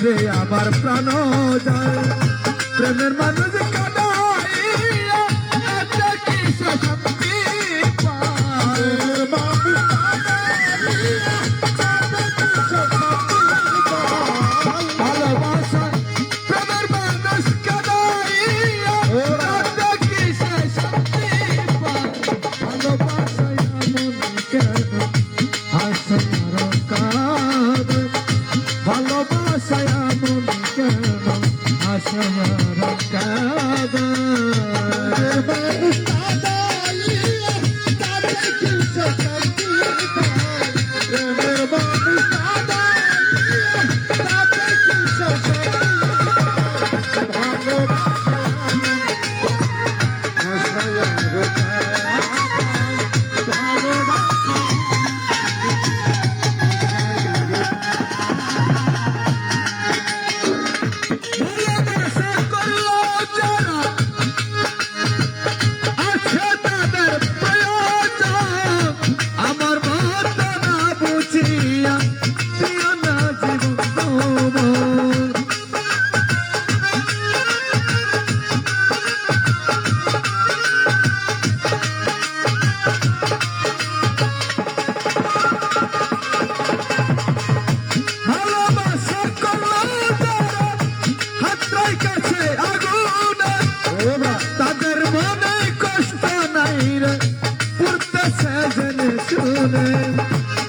রে আমার প্রাণ যায় প্রেমের মানুষ কাদাইয়া এতে কি সে শান্তি পায় ভালোবাসা প্রেমের মানুষ কাদাইয়া এতে কি সে শান্তি পায় ভালোবাসায় এমন কেন আসে কাঁদে ভালোবাসায় এমন কেন আসে কাঁদে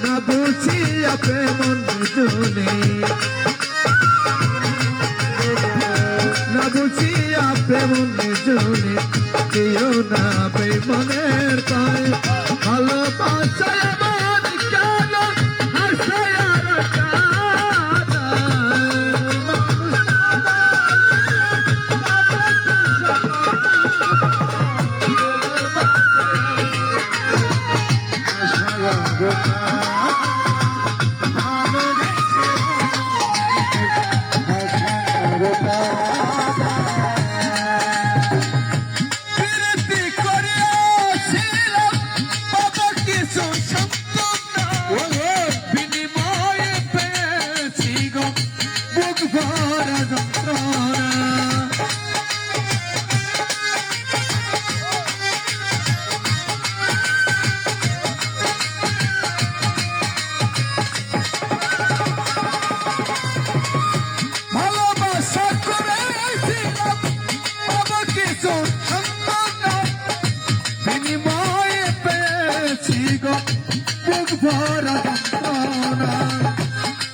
না বুঝিয়া প্রেম জুনে না বুঝিয়া প্রেম জুনে কেউ না বেমনের পায় ভালোবাসায় এমন কেন হাসে আর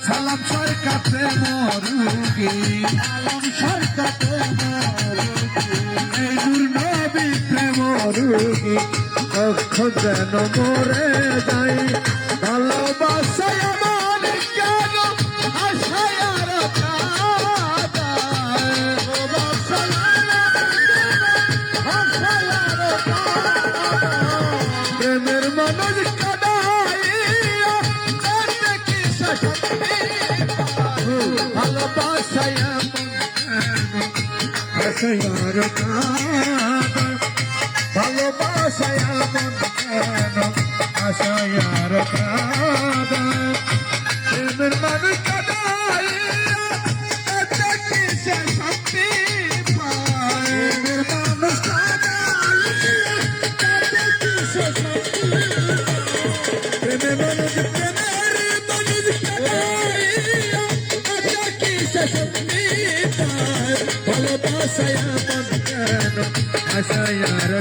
সালাম সরকাতে মরুগি সালাম সরকাতে মরুগি এই নবী প্রেম রুগি কখন যেন মরে যাই ভালোবাসায় এমন কেন আশায় আর প্রেমের মানুষ ভালোবাসায় ভালোবাসায় আশায়ার প্রেমের মানুষ কাদাই শান্তি পায় মানুষ প্রেমের মানুষ ভালোবাসায় মন কেন আশায়ার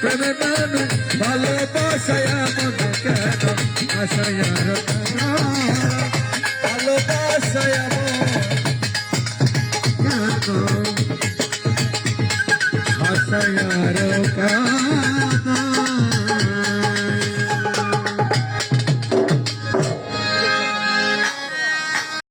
প্রেমে মানুষ ভালোবাসায় মন কেন আশায়ার ভালোবাসায় মন কেন আশায়ার